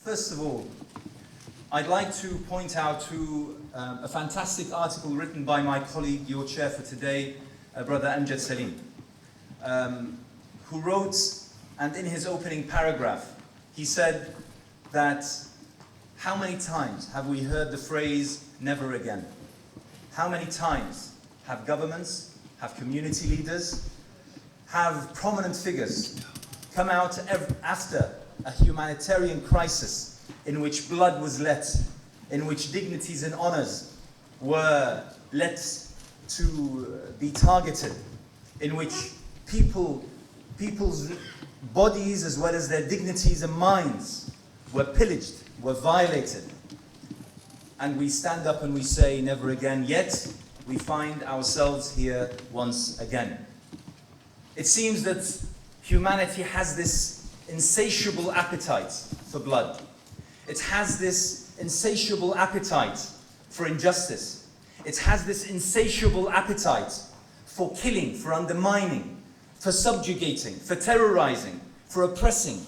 First of all, I'd like to point out to a fantastic article written by my colleague, your chair for today, Brother Amjad Salim, who wrote, and in his opening paragraph, he said that how many times have we heard the phrase, never again? How many times have governments, have community leaders, have prominent figures come out after a humanitarian crisis in which blood was let, in which dignities and honors were let to be targeted, in which people's bodies as well as their dignities and minds were pillaged, were violated. And we stand up and we say, never again, yet we find ourselves here once again. It seems that humanity has this insatiable appetite for blood. It has this insatiable appetite for injustice. It has this insatiable appetite for killing, for undermining, for subjugating, for terrorizing, for oppressing.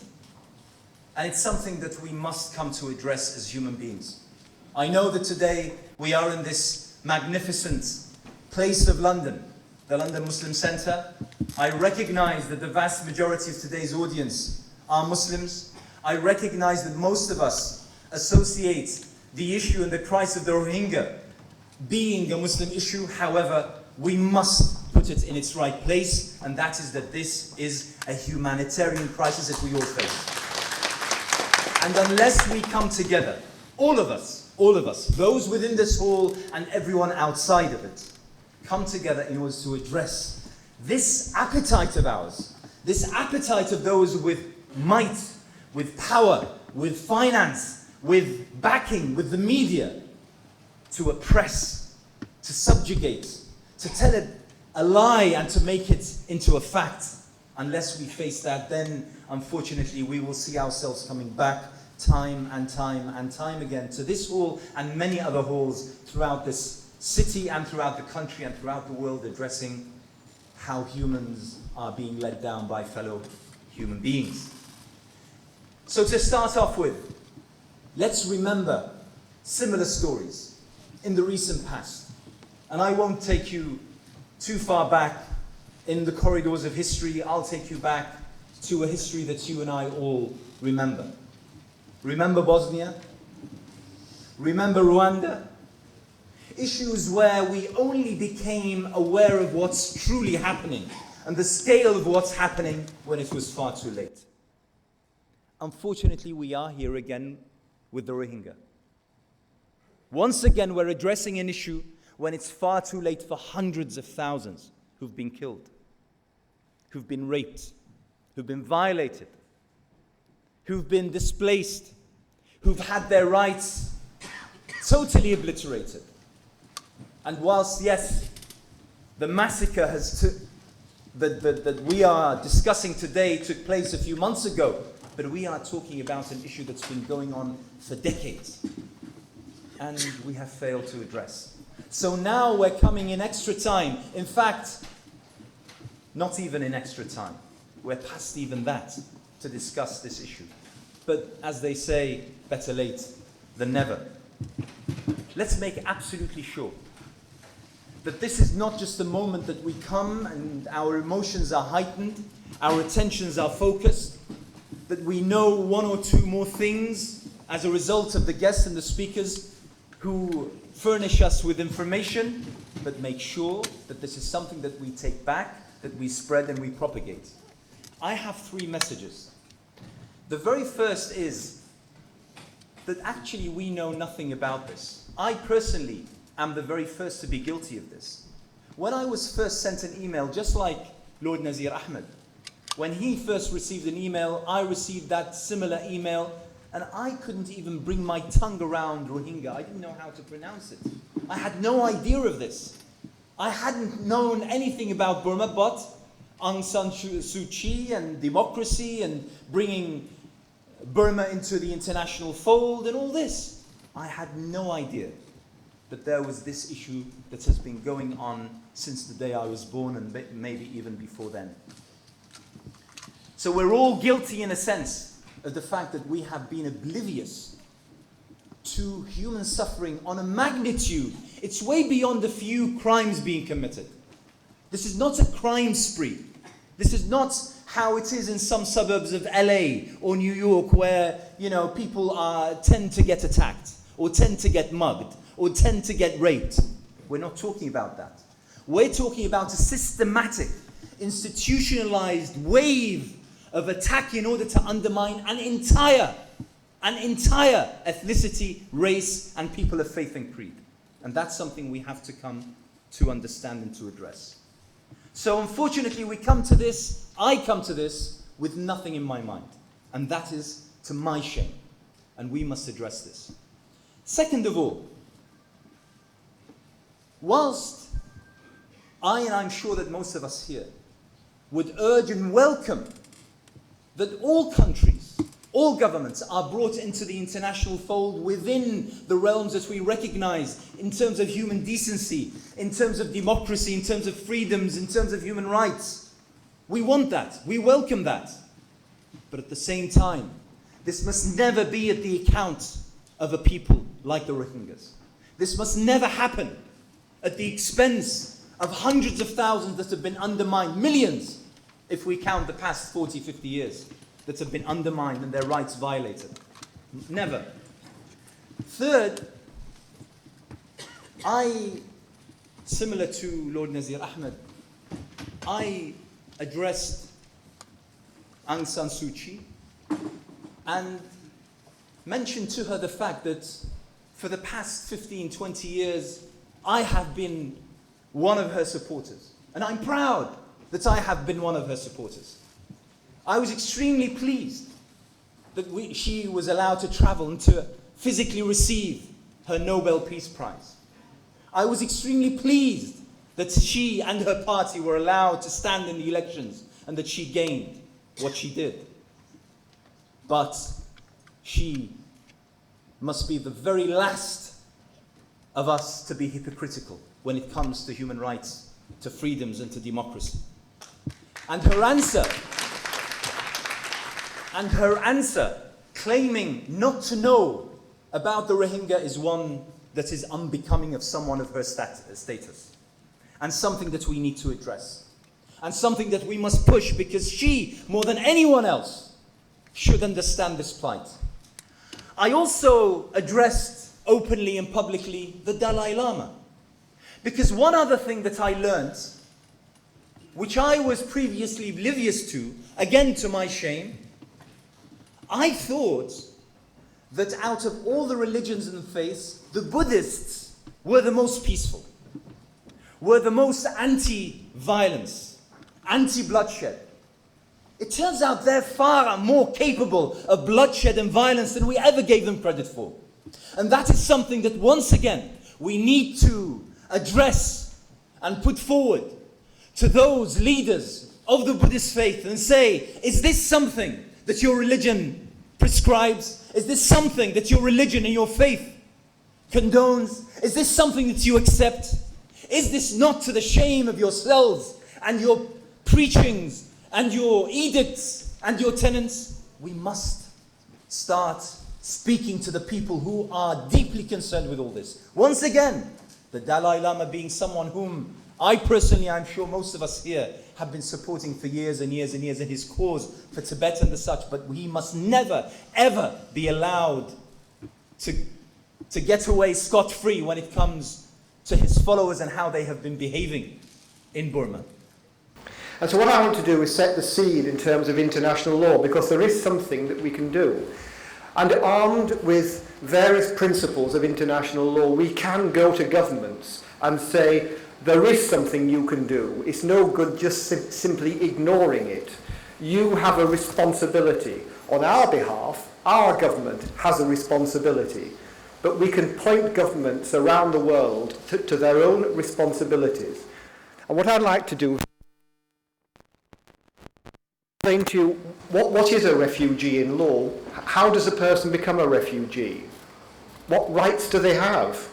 And it's something that we must come to address as human beings. I know that today we are in this magnificent place of London, the London Muslim Centre. I recognize that the vast majority of today's audience are Muslims. I recognize that most of us associate the issue and the crisis of the Rohingya being a Muslim issue. However, we must put it in its right place, and that is that this is a humanitarian crisis that we all face. And unless we come together, all of us, those within this hall and everyone outside of it, come together in order to address this appetite of ours, this appetite of those with might, with power, with finance, with backing, with the media, to oppress, to subjugate, to tell it a lie and to make it into a fact. Unless we face that, then unfortunately we will see ourselves coming back time and time and time again to this hall and many other halls throughout this city and throughout the country and throughout the world, addressing how humans are being led down by fellow human beings. So to start off with, let's remember similar stories in the recent past. And I won't take you too far back in the corridors of history. I'll take you back to a history that you and I all remember. Remember Bosnia? Remember Rwanda? Issues where we only became aware of what's truly happening and the scale of what's happening when it was far too late. Unfortunately, we are here again with the Rohingya. Once again, we're addressing an issue when it's far too late for hundreds of thousands who've been killed, who've been raped, who've been violated, who've been displaced, who've had their rights totally obliterated. And whilst, yes, the massacre that we are discussing today took place a few months ago, but we are talking about an issue that's been going on for decades, and we have failed to address. So now we're coming in extra time. In fact, not even in extra time. We're past even that to discuss this issue. But as they say, better late than never. Let's make absolutely sure that this is not just a moment that we come and our emotions are heightened, our attentions are focused, that we know one or two more things as a result of the guests and the speakers who furnish us with information, but make sure that this is something that we take back, that we spread and we propagate. I have three messages. The very first is that actually we know nothing about this. I personally am the very first to be guilty of this. When I was first sent an email, just like Lord Nazir Ahmed, when he first received an email, I received that similar email, and I couldn't even bring my tongue around Rohingya. I didn't know how to pronounce it. I had no idea of this. I hadn't known anything about Burma, but Aung San Suu Kyi and democracy and bringing Burma into the international fold and all this. I had no idea that there was this issue that has been going on since the day I was born and maybe even before then. So we're all guilty in a sense of the fact that we have been oblivious to human suffering on a magnitude. It's way beyond the few crimes being committed. This is not a crime spree. This is not how it is in some suburbs of LA or New York where, people tend to get attacked or tend to get mugged or tend to get raped. We're not talking about that. We're talking about a systematic, institutionalized wave of attack in order to undermine an entire ethnicity, race, and people of faith and creed. And that's something we have to come to understand and to address. So unfortunately, I come to this with nothing in my mind. And that is to my shame. And we must address this. Second of all, whilst and I'm sure that most of us here, would urge and welcome that all countries, all governments are brought into the international fold within the realms that we recognize in terms of human decency, in terms of democracy, in terms of freedoms, in terms of human rights. We want that. We welcome that. But at the same time, this must never be at the account of a people like the Rohingyas. This must never happen at the expense of hundreds of thousands that have been undermined, millions, if we count the past 40, 50 years, that have been undermined and their rights violated. Never. Third, similar to Lord Nazir Ahmed, I addressed Aung San Suu Kyi and mentioned to her the fact that for the past 15, 20 years, I have been one of her supporters. And I'm proud that I have been one of her supporters. I was extremely pleased that she was allowed to travel and to physically receive her Nobel Peace Prize. I was extremely pleased that she and her party were allowed to stand in the elections and that she gained what she did. But she must be the very last of us to be hypocritical when it comes to human rights, to freedoms, and to democracy. And her answer, claiming not to know about the Rohingya, is one that is unbecoming of someone of her status. And something that we need to address. And something that we must push, because she, more than anyone else, should understand this plight. I also addressed openly and publicly the Dalai Lama. Because one other thing that I learned, which I was previously oblivious to, again to my shame, I thought that out of all the religions and faiths, the Buddhists were the most peaceful, were the most anti-violence, anti-bloodshed. It turns out they're far more capable of bloodshed and violence than we ever gave them credit for. And that is something that, once again, we need to address and put forward to those leaders of the Buddhist faith and say, is this something that your religion prescribes? Is this something that your religion and your faith condones? Is this something that you accept? Is this not to the shame of yourselves and your preachings and your edicts and your tenets? We must start speaking to the people who are deeply concerned with all this. Once again, the Dalai Lama being someone whom I personally, I'm sure most of us here, have been supporting for years and years and years in his cause for Tibet and the such, but he must never, ever be allowed to get away scot-free when it comes to his followers and how they have been behaving in Burma. And so what I want to do is set the seed in terms of international law, because there is something that we can do. And armed with various principles of international law, we can go to governments and say, there is something you can do. It's no good just simply ignoring it. You have a responsibility. On our behalf, our government has a responsibility. But we can point governments around the world to their own responsibilities. And what I'd like to do is explain to you what is a refugee in law. How does a person become a refugee? What rights do they have?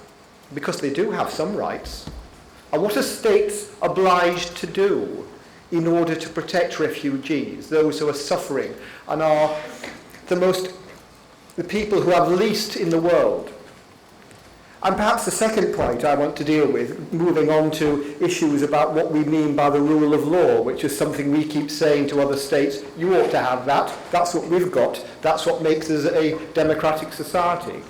Because they do have some rights. And what are states obliged to do in order to protect refugees, those who are suffering and are the people who have least in the world. And perhaps the second point I want to deal with, moving on to issues about what we mean by the rule of law, which is something we keep saying to other states, you ought to have that, that's what we've got, that's what makes us a democratic society.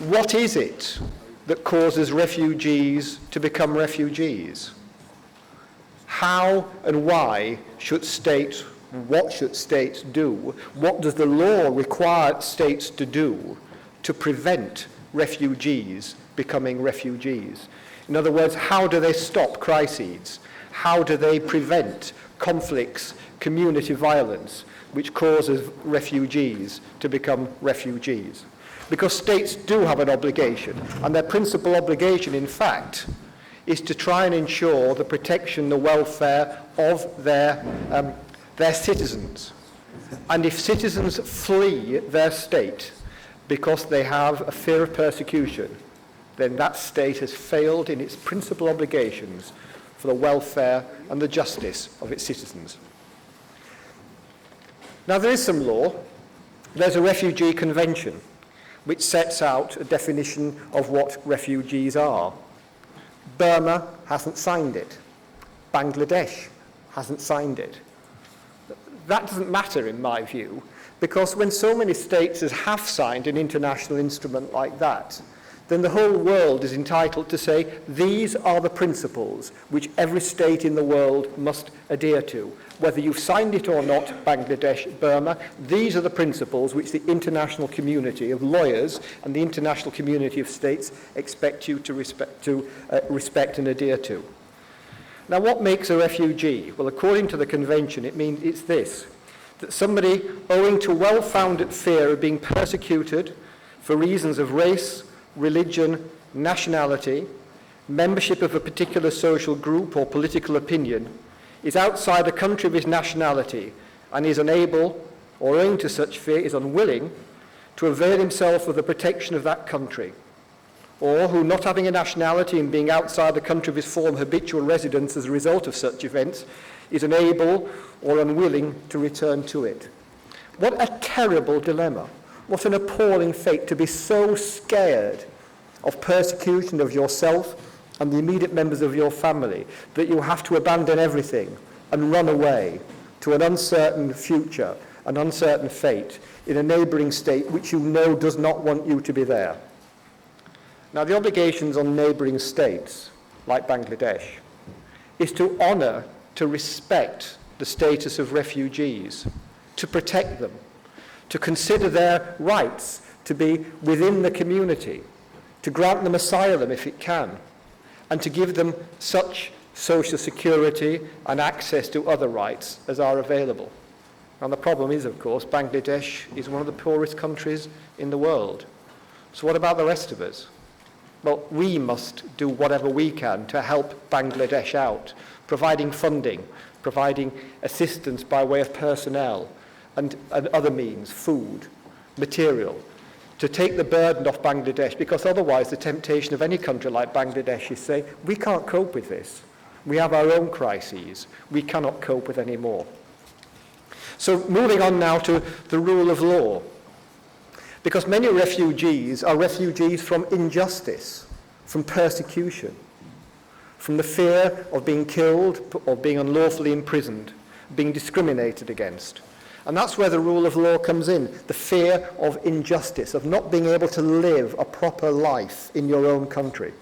What is it that causes refugees to become refugees? How and why should states, what should states do? What does the law require states to do to prevent refugees becoming refugees? In other words, how do they stop crises? How do they prevent conflicts, community violence, which causes refugees to become refugees? Because states do have an obligation, and their principal obligation, in fact, is to try and ensure the protection, the welfare of their citizens. And if citizens flee their state because they have a fear of persecution, then that state has failed in its principal obligations for the welfare and the justice of its citizens. Now, there is some law. There's a refugee convention which sets out a definition of what refugees are. Burma hasn't signed it. Bangladesh hasn't signed it. That doesn't matter in my view, because when so many states have signed an international instrument like that, then the whole world is entitled to say, these are the principles which every state in the world must adhere to. Whether you've signed it or not, Bangladesh, Burma, these are the principles which the international community of lawyers and the international community of states expect you to respect and adhere to. Now, what makes a refugee? Well, according to the convention, it's this, that somebody owing to well-founded fear of being persecuted for reasons of race, religion, nationality, membership of a particular social group or political opinion, is outside a country of his nationality and is unable, or owing to such fear, is unwilling to avail himself of the protection of that country, or who, not having a nationality and being outside the country of his former habitual residence as a result of such events, is unable or unwilling to return to it. What a terrible dilemma. What an appalling fate to be so scared of persecution of yourself and the immediate members of your family that you have to abandon everything and run away to an uncertain future, an uncertain fate in a neighbouring state which you know does not want you to be there. Now, the obligations on neighbouring states, like Bangladesh, is to honour, to respect the status of refugees, to protect them, to consider their rights to be within the community, to grant them asylum if it can, and to give them such social security and access to other rights as are available. And the problem is, of course, Bangladesh is one of the poorest countries in the world. So what about the rest of us? Well, we must do whatever we can to help Bangladesh out, providing funding, providing assistance by way of personnel and other means, food, material, to take the burden off Bangladesh, because otherwise the temptation of any country like Bangladesh is to say, we can't cope with this. We have our own crises. We cannot cope with any more. So moving on now to the rule of law. Because many refugees are refugees from injustice, from persecution, from the fear of being killed or being unlawfully imprisoned, being discriminated against. And that's where the rule of law comes in, the fear of injustice, of not being able to live a proper life in your own country.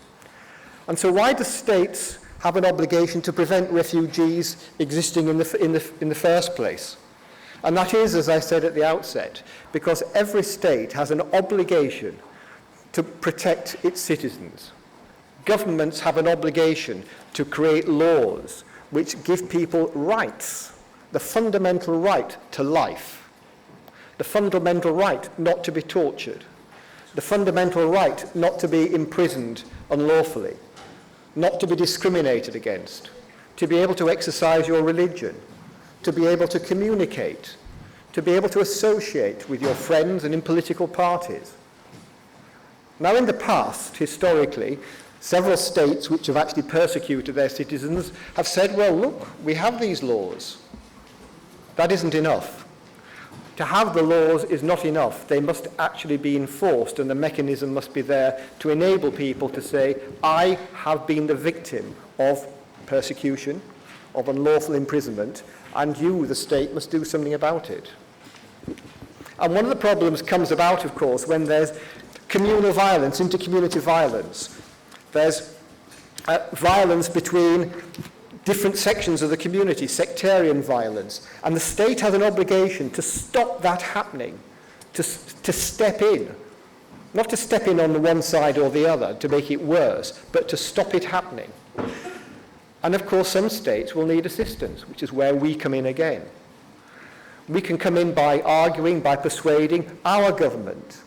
And so why do states have an obligation to prevent refugees existing in the first place? And that is, as I said at the outset, because every state has an obligation to protect its citizens. Governments have an obligation to create laws which give people rights, the fundamental right to life, the fundamental right not to be tortured, the fundamental right not to be imprisoned unlawfully, not to be discriminated against, to be able to exercise your religion, to be able to communicate, to be able to associate with your friends and in political parties. Now, in the past, historically, several states which have actually persecuted their citizens have said, well, look, we have these laws. That isn't enough. To have the laws is not enough. They must actually be enforced, and the mechanism must be there to enable people to say, I have been the victim of persecution, of unlawful imprisonment, and you, the state, must do something about it. And one of the problems comes about, of course, when there's communal violence, inter-community violence. There's violence between different sections of the community, sectarian violence, and the state has an obligation to stop that happening, to step in. Not to step in on the one side or the other to make it worse, but to stop it happening. And of course some states will need assistance, which is where we come in again. We can come in by arguing, by persuading our government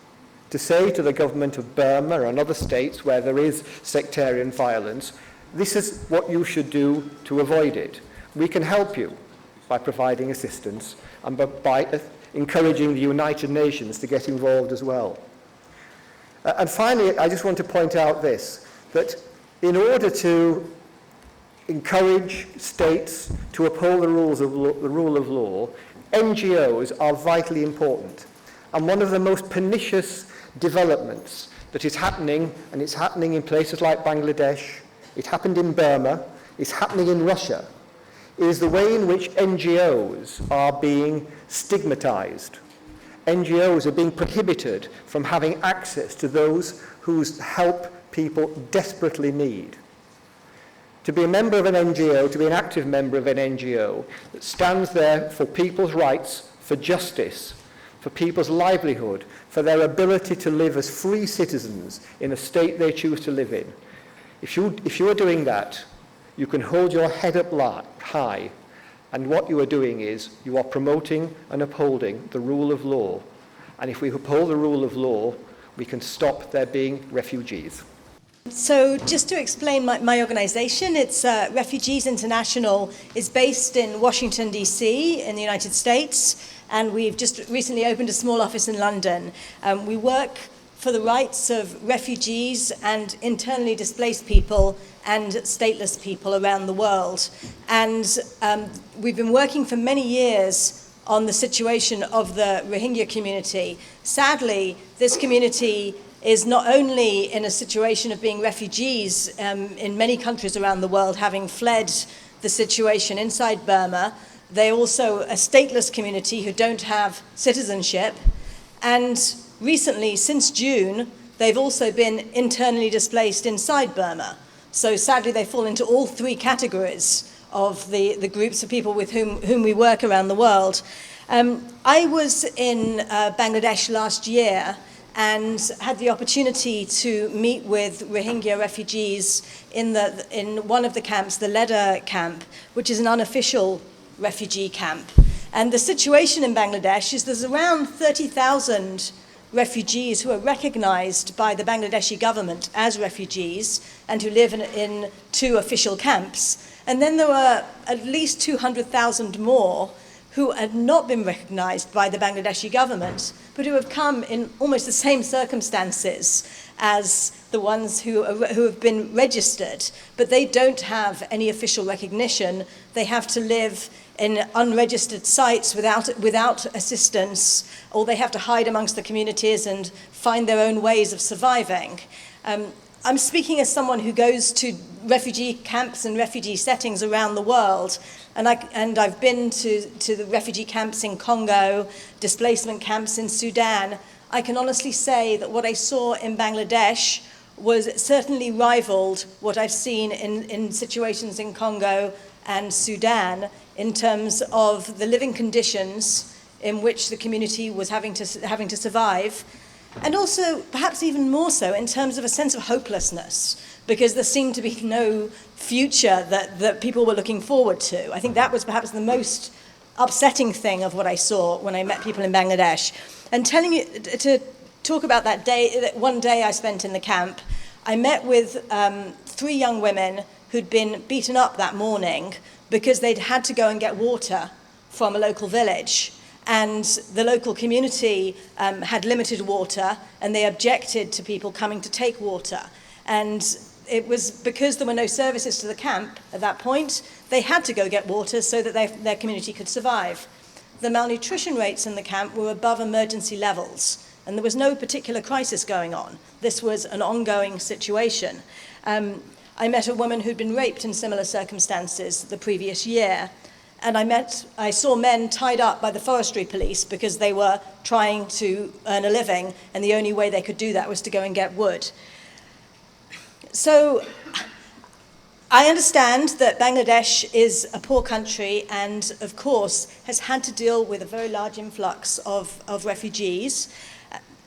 to say to the government of Burma and other states where there is sectarian violence, this is what you should do to avoid it. We can help you by providing assistance and by encouraging the United Nations to get involved as well. And finally, I just want to point out this, that in order to encourage states to uphold the rule of law, NGOs are vitally important. And one of the most pernicious developments that is happening, and it's happening in places like Bangladesh, it happened in Burma, it's happening in Russia, is the way in which NGOs are being stigmatized. NGOs are being prohibited from having access to those whose help people desperately need. To be a member of an NGO, to be an active member of an NGO that stands there for people's rights, for justice, for people's livelihood, for their ability to live as free citizens in a state they choose to live in. If you are doing that, you can hold your head up high, and what you are doing is you are promoting and upholding the rule of law. And if we uphold the rule of law, we can stop there being refugees. So just to explain my organization, it's Refugees International, is based in Washington, D.C. in the United States, and we've just recently opened a small office in London. We work for the rights of refugees and internally displaced people and stateless people around the world. And we've been working for many years on the situation of the Rohingya community. Sadly, this community is not only in a situation of being refugees in many countries around the world, having fled the situation inside Burma, they're also a stateless community who don't have citizenship. And recently, since June, they've also been internally displaced inside Burma. So sadly, they fall into all three categories of the groups of people with whom we work around the world. I was in Bangladesh last year and had the opportunity to meet with Rohingya refugees in one of the camps, the Leda camp, which is an unofficial refugee camp. And the situation in Bangladesh is there's around 30,000 refugees who are recognized by the Bangladeshi government as refugees and who live in two official camps. And then there are at least 200,000 more who had not been recognized by the Bangladeshi government, but who have come in almost the same circumstances as the ones who have been registered, but they don't have any official recognition. They have to live in unregistered sites without assistance, or they have to hide amongst the communities and find their own ways of surviving. I'm speaking as someone who goes to refugee camps and refugee settings around the world, and I've been to the refugee camps in Congo, displacement camps in Sudan. I can honestly say that what I saw in Bangladesh was certainly rivaled what I've seen in situations in Congo and Sudan in terms of the living conditions in which the community was having to survive, and also perhaps even more so in terms of a sense of hopelessness, because there seemed to be no future that people were looking forward to. I think that was perhaps the most upsetting thing of what I saw when I met people in Bangladesh. And telling you to talk about that one day I spent in the camp, I met with 3 young women who'd been beaten up that morning because they'd had to go and get water from a local village. And the local community had limited water, and they objected to people coming to take water. And it was because there were no services to the camp at that point, they had to go get water so that their community could survive. the malnutrition rates in the camp were above emergency levels, and there was no particular crisis going on. This was an ongoing situation. I met a woman who'd been raped in similar circumstances the previous year, and I saw men tied up by the forestry police because they were trying to earn a living, and the only way they could do that was to go and get wood. So I understand that Bangladesh is a poor country and, of course, has had to deal with a very large influx of refugees.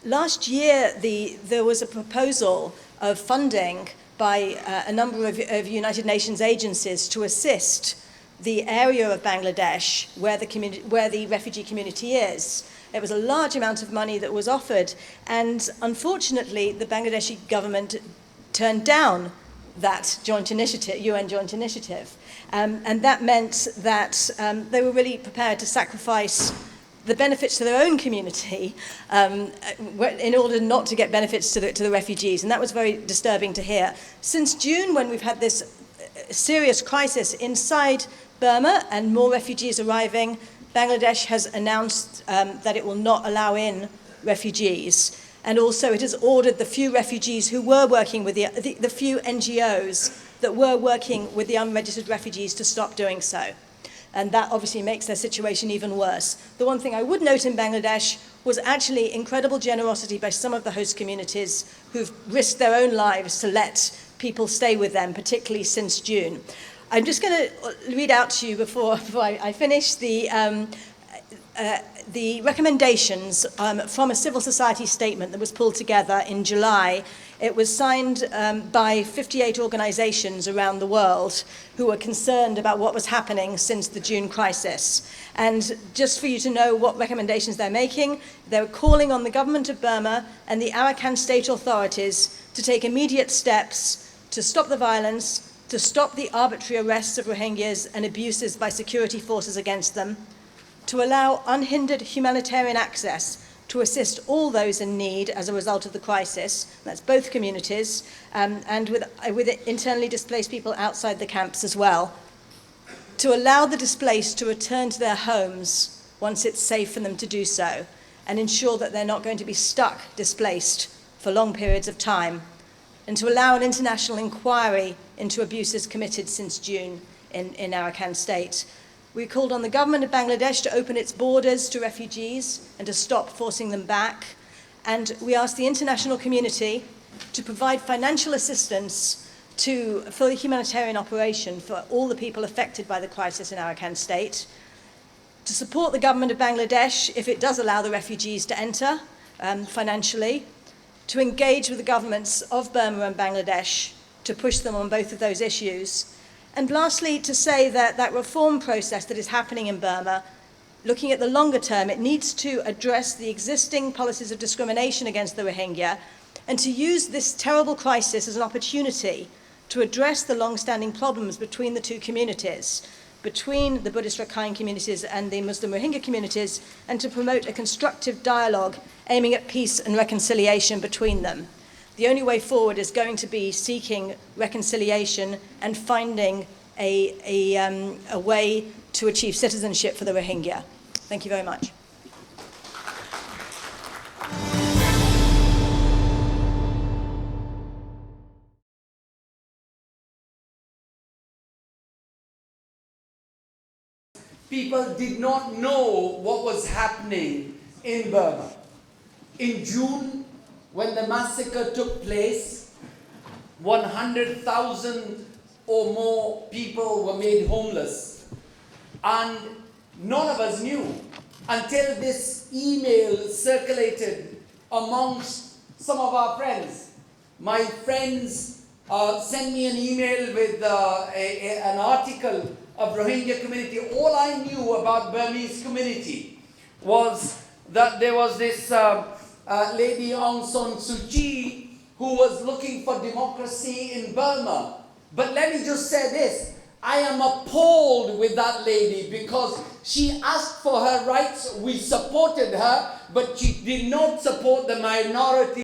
Last year, there was a proposal of funding by a number of United Nations agencies to assist the area of Bangladesh where the refugee community is. It was a large amount of money that was offered, and unfortunately, the Bangladeshi government turned down that joint initiative, UN joint initiative. And that meant that they were really prepared to sacrifice the benefits to their own community in order not to get benefits to the refugees. And that was very disturbing to hear. Since June, when we've had this serious crisis inside Burma and more refugees arriving, Bangladesh has announced that it will not allow in refugees. And also it has ordered the few refugees who were working with the few NGOs that were working with the unregistered refugees to stop doing so. And that obviously makes their situation even worse. The one thing I would note in Bangladesh was actually incredible generosity by some of the host communities who've risked their own lives to let people stay with them, particularly since June. I'm just going to read out to you before I finish the recommendations from a civil society statement that was pulled together in July. It was signed by 58 organizations around the world who were concerned about what was happening since the June crisis. And just for you to know what recommendations they're making, they're calling on the government of Burma and the Arakan state authorities to take immediate steps to stop the violence, to stop the arbitrary arrests of Rohingyas and abuses by security forces against them, to allow unhindered humanitarian access to assist all those in need as a result of the crisis, that's both communities, and with internally displaced people outside the camps as well, to allow the displaced to return to their homes once it's safe for them to do so, and ensure that they're not going to be stuck displaced for long periods of time, and to allow an international inquiry into abuses committed since June in Arakan state. We called on the government of Bangladesh to open its borders to refugees and to stop forcing them back. And we asked the international community to provide financial assistance for the humanitarian operation for all the people affected by the crisis in Arakan state, to support the government of Bangladesh if it does allow the refugees to enter financially, to engage with the governments of Burma and Bangladesh to push them on both of those issues. And lastly, to say that that reform process that is happening in Burma, looking at the longer term, it needs to address the existing policies of discrimination against the Rohingya and to use this terrible crisis as an opportunity to address the long-standing problems between the two communities, between the Buddhist Rakhine communities and the Muslim Rohingya communities, and to promote a constructive dialogue aiming at peace and reconciliation between them. The only way forward is going to be seeking reconciliation and finding a way to achieve citizenship for the Rohingya. Thank you very much. People did not know what was happening in Burma. In June, when the massacre took place, 100,000 or more people were made homeless. And none of us knew until this email circulated amongst some of our friends. My friends sent me an email with an article of Rohingya community. All I knew about Burmese community was that there was this lady Aung San Suu Kyi who was looking for democracy in Burma. But let me just say this, I am appalled with that lady because she asked for her rights, we supported her, but she did not support the minority